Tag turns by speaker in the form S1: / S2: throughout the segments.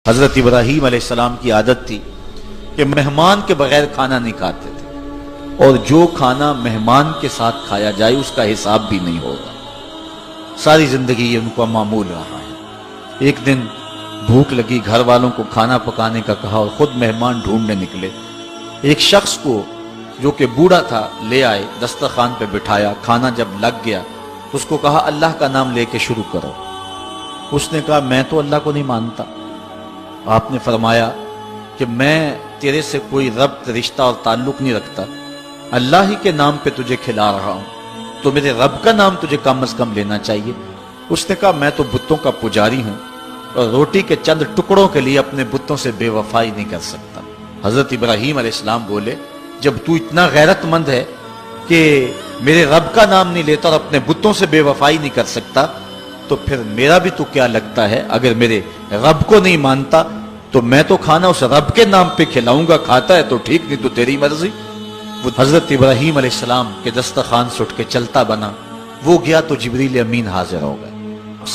S1: حضرت ابراہیم علیہ السلام کی عادت تھی کہ مہمان کے بغیر کھانا نہیں کھاتے تھے، اور جو کھانا مہمان کے ساتھ کھایا جائے اس کا حساب بھی نہیں ہوگا۔ ساری زندگی یہ ان کا معمول رہا ہے۔ ایک دن بھوک لگی، گھر والوں کو کھانا پکانے کا کہا اور خود مہمان ڈھونڈنے نکلے۔ ایک شخص کو جو کہ بوڑھا تھا لے آئے، دسترخوان پہ بٹھایا، کھانا جب لگ گیا تو اس کو کہا اللہ کا نام لے کے شروع کرو۔ اس نے کہا میں تو اللہ کو نہیں مانتا۔ آپ نے فرمایا کہ میں تیرے سے کوئی ربط، رشتہ اور تعلق نہیں رکھتا، اللہ ہی کے نام پہ تجھے کھلا رہا ہوں، تو میرے رب کا نام تجھے کم از کم لینا چاہیے۔ اس نے کہا میں تو بتوں کا پجاری ہوں اور روٹی کے چند ٹکڑوں کے لیے اپنے بتوں سے بے وفائی نہیں کر سکتا۔ حضرت ابراہیم علیہ السلام بولے جب تو اتنا غیرت مند ہے کہ میرے رب کا نام نہیں لیتا اور اپنے بتوں سے بے وفائی نہیں کر سکتا، تو پھر میرا بھی تو کیا لگتا ہے، اگر میرے رب کو نہیں مانتا تو میں تو کھانا اس رب کے نام پہ کھلاؤں گا، کھاتا ہے تو ٹھیک، نہیں تو تیری مرضی۔ وہ حضرت ابراہیم علیہ السلام کے دسترخوان سے اٹھ کے چلتا بنا، وہ گیا تو جبریل امین حاضر ہو گئے،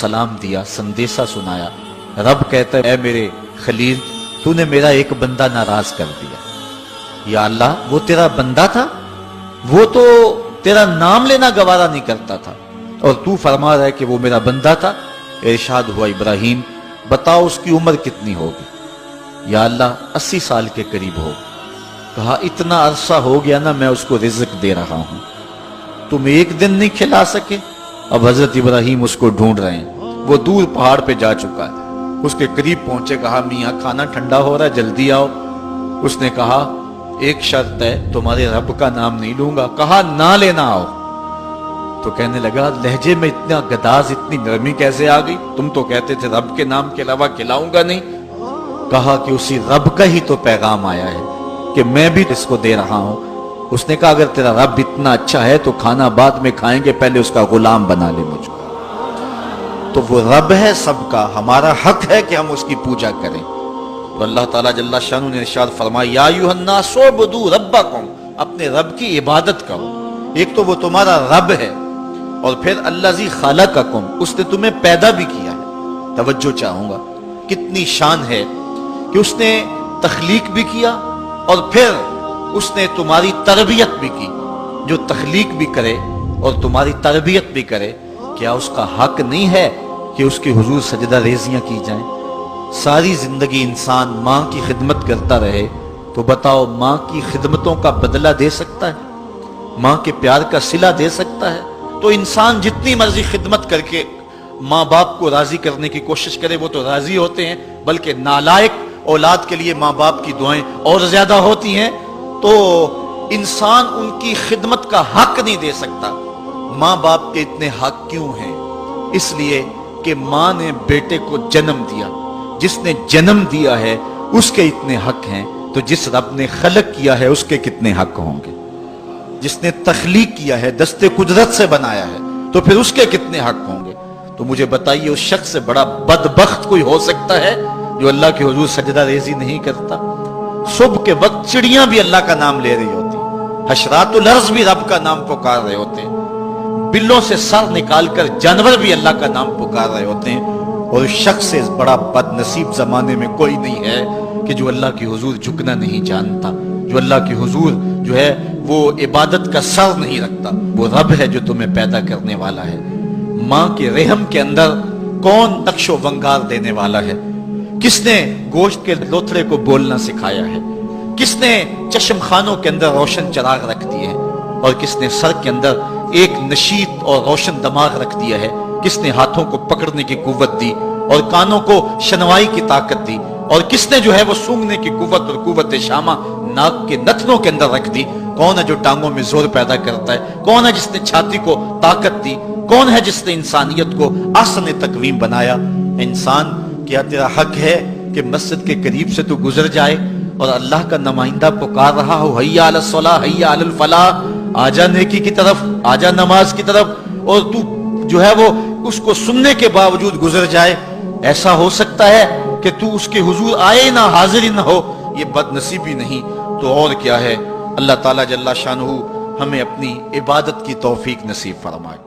S1: سلام دیا، سندیسہ سنایا۔ رب کہتا ہے اے میرے خلیل، تو نے میرا ایک بندہ ناراض کر دیا۔ یا اللہ، وہ تیرا بندہ تھا، وہ تو تیرا نام لینا گوارا نہیں کرتا تھا، اور تو فرما رہا ہے کہ وہ میرا بندہ تھا۔ ارشاد ہوا ابراہیم بتاؤ اس کی عمر کتنی ہوگی؟ یا اللہ 80 سال کے قریب ہو۔ کہا اتنا عرصہ ہو گیا نا میں اس کو رزق دے رہا ہوں، تم ایک دن نہیں کھلا سکے؟ اب حضرت ابراہیم اس کو ڈھونڈ رہے ہیں، وہ دور پہاڑ پہ جا چکا ہے۔ اس کے قریب پہنچے، کہا میاں کھانا ٹھنڈا ہو رہا ہے، جلدی آؤ۔ اس نے کہا ایک شرط ہے، تمہارے رب کا نام نہیں لوں گا۔ کہا نہ لینا آؤ۔ تو کہنے لگا لہجے میں اتنا گداز، اتنی نرمی کیسے آ گئی؟ تم تو کہتے تھے رب کے نام کے علاوہ کھلاؤں گا نہیں۔ کہا کہ اسی رب کا ہی تو پیغام آیا ہے کہ میں بھی اس کو دے رہا ہوں۔ اس نے کہا اگر تیرا رب اتنا اچھا ہے تو کھانا بعد میں کھائیں گے، پہلے اس کا غلام بنا لے مجھ کو۔ تو وہ رب ہے سب کا، ہمارا حق ہے کہ ہم اس کی پوجا کریں۔ تو اللہ تعالیٰ جل شانہ نے ارشاد فرمایا یا ایھا الناس اعبدوا ربکم، اپنے رب کی عبادت کرو۔ ایک تو وہ تمہارا رب ہے، اور پھر الذی خلقکم، اس نے تمہیں پیدا بھی کیا ہے۔ توجہ چاہوں گا، کتنی شان ہے کہ اس نے تخلیق بھی کیا اور پھر اس نے تمہاری تربیت بھی کی۔ جو تخلیق بھی کرے اور تمہاری تربیت بھی کرے، کیا اس کا حق نہیں ہے کہ اس کے حضور سجدہ ریزیاں کی جائیں؟ ساری زندگی انسان ماں کی خدمت کرتا رہے تو بتاؤ ماں کی خدمتوں کا بدلہ دے سکتا ہے؟ ماں کے پیار کا صلہ دے سکتا ہے؟ تو انسان جتنی مرضی خدمت کر کے ماں باپ کو راضی کرنے کی کوشش کرے وہ تو راضی ہوتے ہیں، بلکہ نالائق اولاد کے لیے ماں باپ کی دعائیں اور زیادہ ہوتی ہیں۔ تو انسان ان کی خدمت کا حق نہیں دے سکتا۔ ماں باپ کے اتنے حق کیوں ہیں؟ اس لیے کہ ماں نے بیٹے کو جنم دیا، جس نے جنم دیا ہے اس کے اتنے حق ہیں، تو جس رب نے خلق کیا ہے اس کے کتنے حق ہوں گے؟ جس نے تخلیق کیا ہے، دستے قدرت سے بنایا ہے، تو پھر اس کے کتنے حق ہوں گے؟ تو مجھے بتائیے اس شخص سے بڑا بدبخت کوئی ہو سکتا ہے جو اللہ کے حضور سجدہ ریزی نہیں کرتا؟ صبح کے وقت چڑیاں بھی اللہ کا نام لے رہی ہوتی، حشرات الارض بھی رب کا نام پکار رہے ہوتے ہیں، بلوں سے سر نکال کر جانور بھی اللہ کا نام پکار رہے ہوتے ہیں، اور اس شخص سے بڑا بد نصیب زمانے میں کوئی نہیں ہے کہ جو اللہ کے حضور جھکنا نہیں جانتا، جو اللہ کے حضور جو ہے وہ عبادت کا سر نہیں رکھتا۔ وہ رب ہے جو تمہیں پیدا کرنے والا ہے۔ ماں کے رحم کے اندر کون نقش و ونگار دینے والا ہے؟ کس نے گوشت کے لوتھڑے کو بولنا سکھایا ہے؟ کس نے چشم خانوں کے اندر روشن چراغ رکھ دیے ہیں؟ اور کس نے سر کے اندر ایک نشیط اور روشن دماغ رکھ دیا ہے؟ کس نے ہاتھوں کو پکڑنے کی قوت دی اور کانوں کو شنوائی کی طاقت دی؟ اور کس نے جو ہے وہ سونگھنے کی قوت اور قوت شامہ ناک کے نتنوں کے اندر رکھ دی؟ کون ہے جو ٹانگوں میں زور پیدا کرتا ہے؟ کون ہے جس نے چھاتی کو طاقت دی؟ کون ہے جس نے انسانیت کو احسن تقویم بنایا؟ انسان، کیا تیرا حق ہے کہ مسجد کے قریب سے تو گزر جائے اور اللہ کا نمائندہ پکار رہا ہو حی علی الصلاۃ حی علی الفلاح، آجا نیکی کی طرف، آجا نماز کی طرف، اور تو جو ہے وہ اس کو سننے کے باوجود گزر جائے؟ ایسا ہو سکتا ہے کہ تو اس کے حضور آئے نہ، حاضر ہی نہ ہو؟ یہ بد نصیبی نہیں تو اور کیا ہے؟ اللہ تعالیٰ جل شانہ ہمیں اپنی عبادت کی توفیق نصیب فرمائے۔